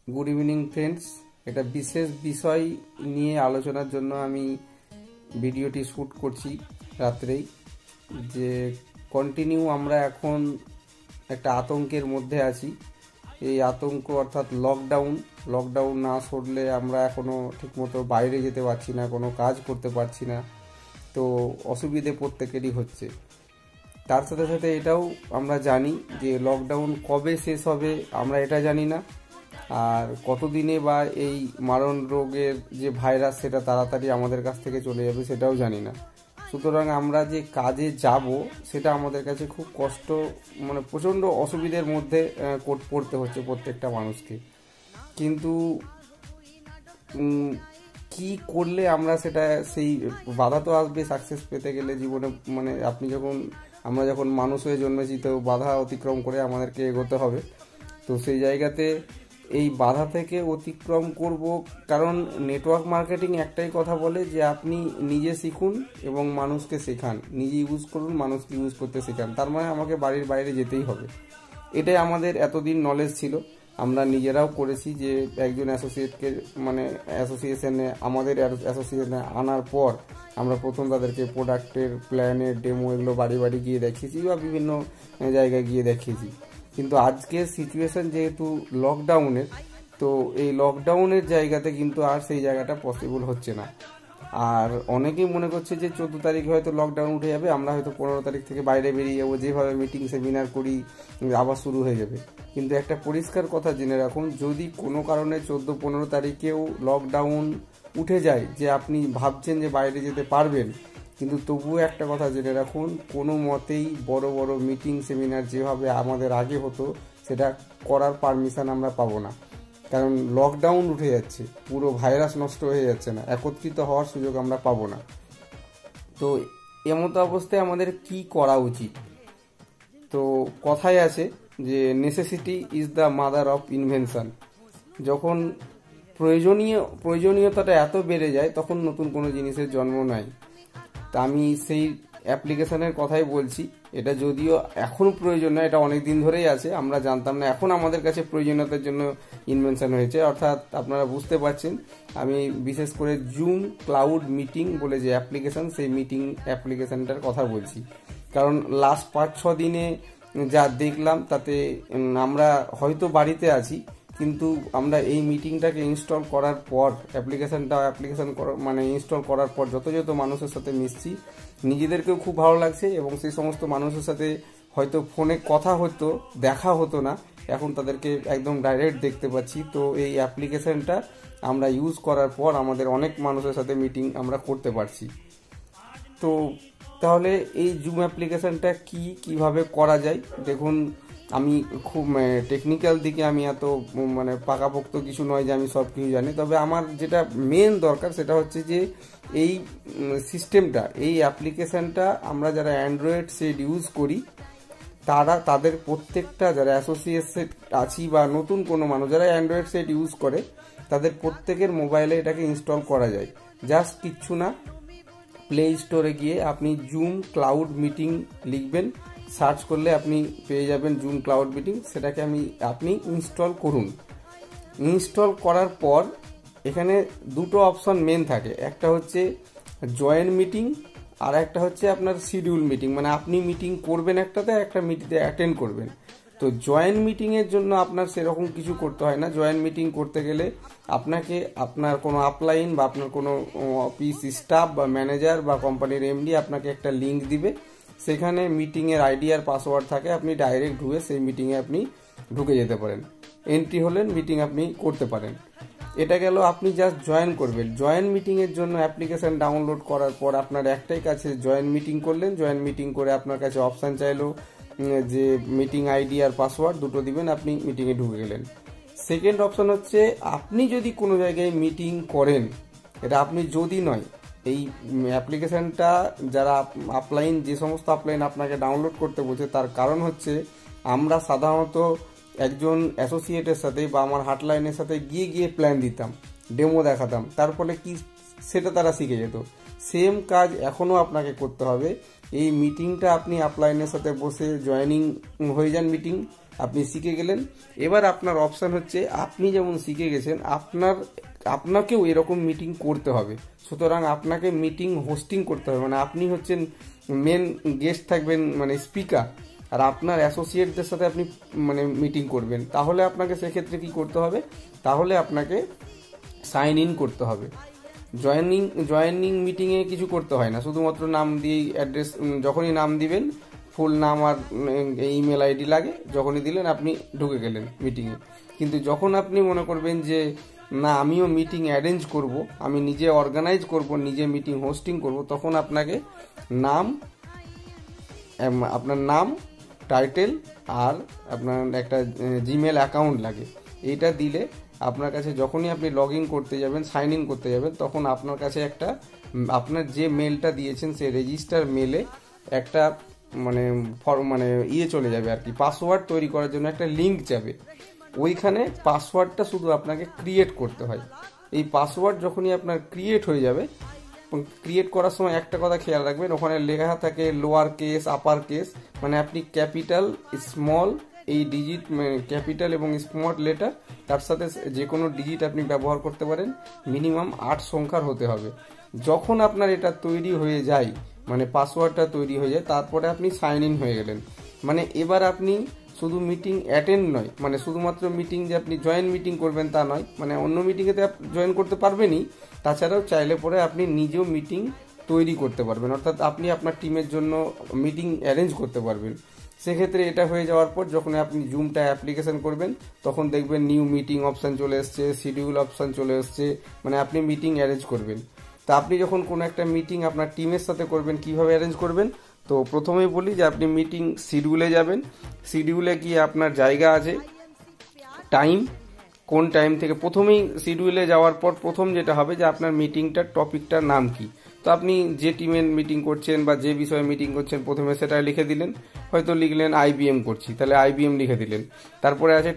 Good evening friends. এটা বিশেষ বিষয় নিয়ে আলোচনার জন্য আমি ভিডিওটি শ্যুট করছি রাত্রেই। যে কন্টিনিউ আমরা এখন একটা আতঙ্কের মধ্যে আছি। এই আতঙ্ক অর্থাৎ লকডাউন না সরলে আমরা এখনও ঠিকমতো বাইরে যেতে পারছি না, কোনো কাজ করতে পারছি না। তো অসুবিধে প্রত্যেকেরই হচ্ছে। তার সাথে সাথে এটাও আমরা জানি যে লকডাউন কবে শেষ হবে আমরা এটা জানি না, আর কতদিনে বা এই মারণ রোগের যে ভাইরাস সেটা তাড়াতাড়ি আমাদের কাছ থেকে চলে যাবে সেটাও জানি না। সুতরাং আমরা যে কাজে যাব সেটা আমাদের কাছে খুব কষ্ট, মানে প্রচণ্ড অসুবিধার মধ্যে পড়তে হচ্ছে প্রত্যেকটা মানুষকে। কিন্তু কি করলে আমরা সেটা সেই বাধা তো আসবে সাকসেস পেতে গেলে জীবনে, মানে আমরা যখন মানুষ হয়ে জন্মেছি তো বাধা অতিক্রম করে আমাদেরকে এগোতে হবে। তো সেই জায়গাতে এই বাধা থেকে অতিক্রম করব, কারণ নেটওয়ার্ক মার্কেটিং একটাই কথা বলে যে আপনি নিজে শিখুন এবং মানুষকে শেখান, নিজে ইউজ করুন, মানুষকে ইউজ করতে শেখান। তার মানে আমাকে বাড়ির বাইরে যেতেই হবে। এটাই আমাদের এতদিন নলেজ ছিল, আমরা নিজেরাও করেছি। যে একজন অ্যাসোসিয়েটকে আমাদের অ্যাসোসিয়েশনে আনার পর আমরা প্রথম তাদেরকে প্রোডাক্টের প্ল্যানের ডেমো এগুলো বাড়ি বাড়ি গিয়ে দেখিয়েছি বা বিভিন্ন জায়গায় গিয়ে দেখিয়েছি। কিন্তু আজকের সিচুয়েশন যেহেতু লকডাউনের, তো এই লকডাউনের জায়গাতে কিন্তু আর সেই জায়গাটা পসিবল হচ্ছে না। আর অনেকেই মনে করছে যে 14 তারিখে হয়তো লকডাউন উঠে যাবে, আমরা হয়তো 15 তারিখ থেকে বাইরে বেরিয়ে যাবো, যেভাবে মিটিং সেমিনার করি আবার শুরু হয়ে যাবে। কিন্তু একটা পরিষ্কার কথা জেনে রাখুন, যদি কোনো কারণে 14-15 তারিখেও লকডাউন উঠে যায়, যে আপনি ভাবছেন যে বাইরে যেতে পারবেন, কিন্তু তবুও একটা কথা জেনে রাখুন, কোনো মতেই বড় বড় মিটিং সেমিনার যেভাবে আমাদের আগে হতো সেটা করার পারমিশন আমরা পাবো না। কারণ লকডাউন উঠে যাচ্ছে, পুরো ভাইরাস নষ্ট হয়ে যাচ্ছে না, একত্রিত হওয়ার সুযোগ আমরা পাবো না। তো এমতো অবস্থায় আমাদের কি করা উচিত? তো কথায় আছে যে necessity is the mother of invention. যখন প্রয়োজনীয়তাটা এত বেড়ে যায় তখন নতুন কোনো জিনিসের জন্ম নেয়। তা আমি সেই অ্যাপ্লিকেশনের কথাই বলছি। এটা যদিও এখন প্রয়োজন না, এটা অনেক দিন ধরেই আছে, আমরা জানতাম না, এখন আমাদের কাছে প্রয়োজনীয়তার জন্য ইনভেনশন হয়েছে। অর্থাৎ আপনারা বুঝতে পারছেন, আমি বিশেষ করে জুম ক্লাউড মিটিং বলে যে অ্যাপ্লিকেশন, সেই মিটিং অ্যাপ্লিকেশনটার কথা বলছি। কারণ লাস্ট 5-6 দিনে যা দেখলাম তাতে আমরা হয়তো বাড়িতে আছি, কিন্তু আমরা এই মিটিংটাকে ইনস্টল করার পর ইনস্টল করার পর যত মানুষের সাথে মিশছি, নিজেদেরকেও খুব ভালো লাগছে এবং সেই সমস্ত মানুষের সাথে হয়তো ফোনে কথা হতো, দেখা হতো না, এখন তাদেরকে একদম ডাইরেক্ট দেখতে পাচ্ছি। তো এই অ্যাপ্লিকেশনটা আমরা ইউজ করার পর আমাদের অনেক মানুষের সাথে মিটিং আমরা করতে পারছি। তো তাহলে এই জুম অ্যাপ্লিকেশনটা কিভাবে করা যায় দেখুন। আমি খুব টেকনিক্যাল দিকে আমি এত পাকাপোক্ত কিছু নয় যে আমি সব কিছু জানি, তবে আমার যেটা মেন দরকার সেটা হচ্ছে যে এই সিস্টেমটা, এই অ্যাপ্লিকেশনটা আমরা যারা অ্যান্ড্রয়েড সেট ইউজ করি তাদের প্রত্যেকটা, যারা অ্যাসোসিয়েটেড আছি বা নতুন কোনো মানুষ যারা অ্যান্ড্রয়েড সেট ইউজ করে, তাদের প্রত্যেকের মোবাইলে এটাকে ইনস্টল করা যায়। জাস্ট কিচ্ছু না, প্লে স্টোরে গিয়ে আপনি জুম ক্লাউড মিটিং লিখবেন, সার্চ করলে আপনি পেয়ে যাবেন জুম ক্লাউড মিটিং। সেটাকে আপনি ইনস্টল করুন। ইনস্টল করার পর এখানে দুটো অপশন মেন থাকে, একটা হচ্ছে জয়েন মিটিং আর একটা হচ্ছে আপনার শিডিউল মিটিং, মানে আপনি মিটিং করবেন একটাতে, একটা মিটিংয়ে অ্যাটেন্ড করবেন। তো জয়েন মিটিংয়ের জন্য আপনার সেরকম কিছু করতে হয় না। জয়েন মিটিং করতে গেলে আপনাকে আপনার কোনো আপলাইন বা আপনার কোনো অফিস স্টাফ বা ম্যানেজার বা কোম্পানির এমডি আপনাকে একটা লিঙ্ক দিবে, সেখানে মিটিংয়ের আইডি আর পাসওয়ার্ড থাকে, আপনি ডাইরেক্ট ঢুকে সেই মিটিংয়ে আপনি ঢুকে যেতে পারেন, এন্ট্রি হলেন, মিটিং আপনি করতে পারেন। এটা গেল, আপনি জাস্ট জয়েন করবেন। জয়েন মিটিংয়ের জন্য অ্যাপ্লিকেশন ডাউনলোড করার পর আপনার একটাই কাছে, জয়েন মিটিং করলেন, জয়েন মিটিং করে আপনার কাছে অপশান চাইলো যে মিটিং আইডি আর পাসওয়ার্ড দুটো দিবেন, আপনি মিটিংয়ে ঢুকে গেলেন। সেকেন্ড অপশন হচ্ছে, আপনি যদি কোনো জায়গায় মিটিং করেন, এটা আপনি যদি নয়, এই অ্যাপ্লিকেশনটা যারা আপলাইন, যে সমস্ত আপলাইন আপনাকে ডাউনলোড করতে বলছে, তার কারণ হচ্ছে আমরা সাধারণত একজন অ্যাসোসিয়েটের সাথে বা আমার হাটলাইনের সাথে গিয়ে প্ল্যান দিতাম, ডেমো দেখাতাম, তার ফলে কি সেটা তারা শিখে যেত। সেম কাজ এখনও আপনাকে করতে হবে। এই মিটিংটা আপনি আপলাইনের সাথে বসে জয়েনিং হয়ে যান মিটিং, আপনি শিখে গেলেন। এবার আপনার অপশান হচ্ছে আপনি যেমন শিখে গেছেন আপনাকেও এরকম মিটিং করতে হবে। সুতরাং আপনাকে মিটিং হোস্টিং করতে হবে, মানে আপনি হচ্ছেন মেন গেস্ট থাকবেন, মানে স্পিকার, আর আপনার অ্যাসোসিয়েটদের সাথে আপনি মানে মিটিং করবেন। তাহলে আপনাকে সেক্ষেত্রে কি করতে হবে, তাহলে আপনাকে সাইন ইন করতে হবে। জয়েনিং মিটিংয়ে কিছু করতে হয় না, শুধুমাত্র নাম দিয়েই অ্যাড্রেস, যখনই নাম দিবেন ফুল নাম আর ইমেল আইডি লাগে, যখনই দিলেন আপনি ঢুকে গেলেন মিটিংয়ে। কিন্তু যখন আপনি মনে করবেন যে না আমিও মিটিং অ্যারেঞ্জ করব, আমি নিজে অর্গানাইজ করব, নিজে মিটিং হোস্টিং করব, তখন আপনাকে আপনার নাম, টাইটেল আর আপনার একটা জিমেল অ্যাকাউন্ট লাগে। এইটা দিলে আপনার কাছে যখনই আপনি লগ ইন করতে যাবেন, সাইন ইন করতে যাবেন, তখন আপনার কাছে একটা আপনার যে মেলটা দিয়েছেন সেই রেজিস্টার মেলে একটা মানে চলে যাবে আর কি, পাসওয়ার্ড তৈরি করার জন্য একটা লিঙ্ক যাবে। ওইখানে পাসওয়ার্ডটা শুধু আপনাকে ক্রিয়েট করতে হয়। এই পাসওয়ার্ড যখনই আপনার ক্রিয়েট হয়ে যাবে, ক্রিয়েট করার সময় একটা কথা খেয়াল রাখবেন, ওখানে লেখা থাকে লোয়ার কেস, আপার কেস, মানে আপনি ক্যাপিটাল, স্মল, এই ডিজিট ক্যাপিটাল এবং স্মল লেটার, তার সাথে যে কোনো ডিজিট আপনি ব্যবহার করতে পারেন, মিনিমাম 8 সংখ্যার হতে হবে। যখন আপনার এটা তৈরি হয়ে যায়, মানে পাসওয়ার্ডটা তৈরি হয়ে যায়, তারপরে আপনি সাইন ইন হয়ে গেলেন। মানে এবার আপনি শুধু মিটিং অ্যাটেন্ড নয়, মানে শুধুমাত্র মিটিং যে আপনি জয়েন মিটিং করবেন তা নয়, মানে অন্য মিটিংয়েতে জয়েন করতে পারবেনই, তাছাড়াও চাইলে পরে আপনি নিজেও মিটিং তৈরি করতে পারবেন, অর্থাৎ আপনি আপনার টিমের জন্য মিটিং অ্যারেঞ্জ করতে পারবেন। সেক্ষেত্রে এটা হয়ে যাওয়ার পর যখন আপনি জুমটা অ্যাপ্লিকেশন করবেন, তখন দেখবেন নিউ মিটিং অপশান চলে এসছে, শিডিউল অপশান চলে এসছে, মানে আপনি মিটিং অ্যারেঞ্জ করবেন। তা আপনি যখন কোনো একটা মিটিং আপনার টিমের সাথে করবেন, কিভাবে অ্যারেঞ্জ করবেন, তো প্রথমেই বলি যে আপনি মিটিং শিডিউলে যাবেন। শিডিউলে গিয়ে আপনার জায়গা আছে, টাইম, কোন টাইম থেকে, প্রথমেই শিডিউলে যাওয়ার পর প্রথম যেটা হবে যে আপনার মিটিংটার টপিকটার নাম কি। তো আপনি যে টিমের মিটিং করছেন বা যে বিষয়ে মিটিং করছেন প্রথমে সেটা লিখে দিলেন, হয়তো লিখলেন IBM করছি, তাহলে IBM লিখে দিলেন। তারপরে আছে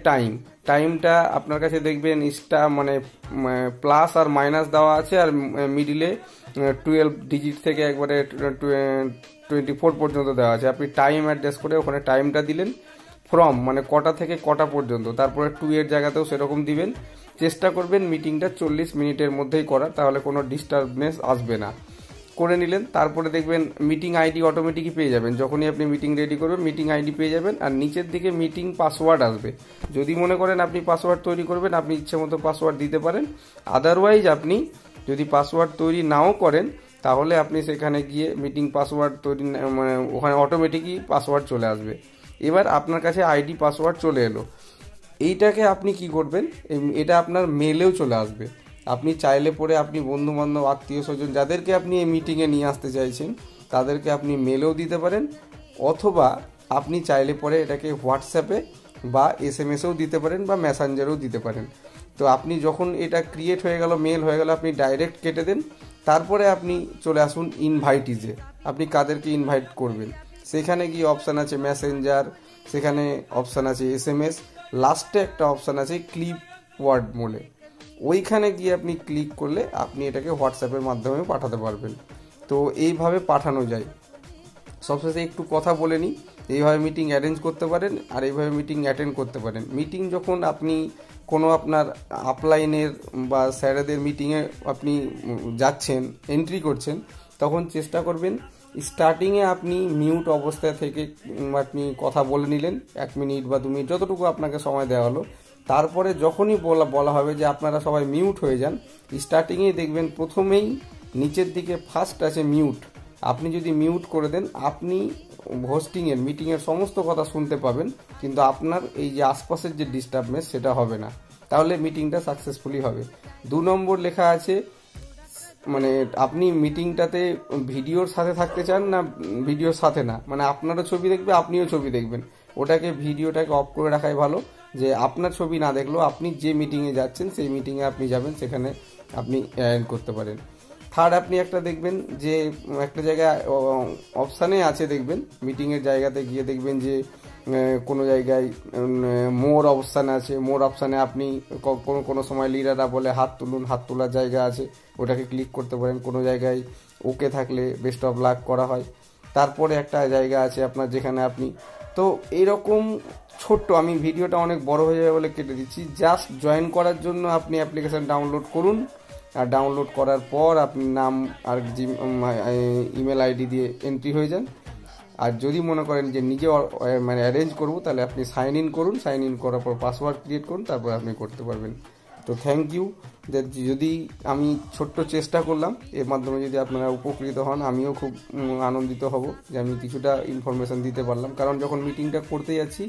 টাইমটা আপনার কাছে দেখবেন মানে প্লাস আর মাইনাস দেওয়া আছে, আর মিডিলে 12 ডিজিট থেকে একবারে 24 পর্যন্ত দেওয়া আছে। আপনি টাইম অ্যাডজাস্ট করে ওখানে টাইমটা দিলেন, ফ্রম মানে কটা থেকে কটা পর্যন্ত, তারপরে 2 এর জায়গাতেও সেরকম দিবেন। চেষ্টা করবেন মিটিংটা 40 মিনিটের মধ্যেই করার, তাহলে কোনো ডিস্টারবেন্স আসবে না। করে নিলেন, তারপরে দেখবেন মিটিং আইডি অটোমেটিকই পেয়ে যাবেন। যখনই আপনি মিটিং রেডি করবেন মিটিং আইডি পেয়ে যাবেন, আর নিচের দিকে মিটিং পাসওয়ার্ড আসবে। যদি মনে করেন আপনি পাসওয়ার্ড তৈরি করবেন, আপনি ইচ্ছে মতো পাসওয়ার্ড দিতে পারেন। আদারওয়াইজ আপনি যদি পাসওয়ার্ড তৈরি নাও করেন, তাহলে আপনি সেখানে গিয়ে মিটিং পাসওয়ার্ড তৈরি মানে ওখানে অটোমেটিকই পাসওয়ার্ড চলে আসবে। এবার আপনার কাছে আইডি পাসওয়ার্ড চলে এলো, এইটাকে আপনি কি করবেন, এটা আপনার মেলেও চলে আসবে। আপনি চাইলে পরে আপনি বন্ধু বান্ধব, আত্মীয় স্বজন যাদেরকে আপনি এই মিটিংয়ে নিয়ে আসতে চাইছেন, তাদেরকে আপনি মেলেও দিতে পারেন, অথবা আপনি চাইলে পরে এটাকে হোয়াটসঅ্যাপে বা SMS-এও দিতে পারেন বা মেসেঞ্জারেও দিতে পারেন। তো আপনি যখন এটা ক্রিয়েট হয়ে গেল, মেল হয়ে গেল, আপনি ডাইরেক্ট কেটে দেন। তারপরে আপনি চলে আসুন ইনভাইটিজে, আপনি কাদেরকে ইনভাইট করবেন। সেখানে গিয়ে অপশান আছে মেসেঞ্জার, সেখানে অপশান আছে SMS, লাস্টে একটা অপশান আছে ক্লিপ ওয়ার্ড বলে, ওইখানে গিয়ে আপনি ক্লিক করলে আপনি এটাকে হোয়াটসঅ্যাপের মাধ্যমে পাঠাতে পারবেন। তো এইভাবে পাঠানো যায়। সবশেষে একটু কথা বলে নিই, এইভাবে মিটিং অ্যারেঞ্জ করতে পারেন আর এইভাবে মিটিং অ্যাটেন্ড করতে পারেন। মিটিং যখন আপনি কোনো আপনার আপলাইনের বা স্যারেদের মিটিংয়ে আপনি যাচ্ছেন, এন্ট্রি করছেন, তখন চেষ্টা করবেন স্টার্টিংয়ে আপনি মিউট অবস্থায় থেকে আপনি কথা বলে নিলেন 1 মিনিট বা 2 মিনিট, যতটুকু আপনাকে সময় দেওয়া হলো। তারপরে যখনই বলা হবে যে আপনারা সবাই মিউট হয়ে যান, স্টার্টিংয়েই দেখবেন প্রথমেই নিচের দিকে ফার্স্ট আছে মিউট। আপনি যদি মিউট করে দেন, আপনি হোস্টিংয়ের মিটিংয়ের সমস্ত কথা শুনতে পাবেন, কিন্তু আপনার এই যে আশপাশের যে ডিস্টারবেন্স সেটা হবে না, তাহলে মিটিংটা সাকসেসফুলি হবে। 2 নম্বর লেখা আছে, মানে আপনি মিটিংটাতে ভিডিওর সাথে থাকতে চান না ভিডিওর সাথে না, মানে আপনারও ছবি দেখবে আপনিও ছবি দেখবেন, ওটাকে ভিডিওটাকে অফ করে রাখাই ভালো, যে আপনার ছবি না দেখলেও আপনি যে মিটিংয়ে যাচ্ছেন সেই মিটিংয়ে আপনি যাবেন, সেখানে আপনি অ্যাড করতে পারেন। থার্ড, আপনি একটা দেখবেন যে একটা জায়গায় অপশানে আছে, দেখবেন মিটিংয়ের জায়গাতে গিয়ে দেখবেন যে কোনো জায়গায় মোর অপশান আছে। মোর অপশানে আপনি কোনো সময় লিডাররা বলে হাত তুলুন, হাত তোলার জায়গা আছে, ওটাকে ক্লিক করতে পারেন। কোনো জায়গায় ওকে থাকলে বেস্ট অফ লাক করা হয়। তারপরে একটা জায়গা আছে আপনার, যেখানে আপনি তো এরকম ছোট্ট, আমি ভিডিওটা অনেক বড় হয়ে যাবে বলে কেটে দিচ্ছি, জাস্ট জয়েন করার জন্য আপনি অ্যাপ্লিকেশান ডাউনলোড করুন, আর ডাউনলোড করার পর আপনি নাম আর ইমেল আইডি দিয়ে এন্ট্রি হয়ে যান। আর যদি মনে করেন যে নিজে মানে অ্যারেঞ্জ করবো, তাহলে আপনি সাইন ইন করুন, সাইন ইন করার পর পাসওয়ার্ড ক্রিয়েট করুন, তারপর আপনি করতে পারবেন। তো থ্যাংক ইউ, যদি আমি ছোট্ট চেষ্টা করলাম, এর মাধ্যমে যদি আপনারা উপকৃত হন, আমিও খুব আনন্দিত হব যে আমি কিছুটা ইনফরমেশান দিতে পারলাম। কারণ যখন মিটিংটা করতে যাচ্ছি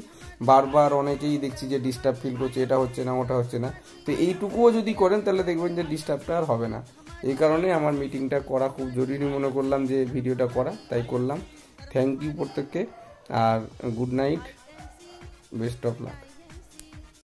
বারবার অনেকেই দেখছি যে ডিস্টার্ব ফিল করছে, এটা হচ্ছে না ওটা হচ্ছে না। তো এইটুকুও যদি করেন তাহলে দেখবেন যে ডিস্টার্বটা আর হবে না। এই কারণে আমার মিটিংটা করা খুব জরুরি মনে করলাম, যে ভিডিওটা করা, তাই করলাম। থ্যাংক ইউ প্রত্যেককে, আর good night, best of lakh.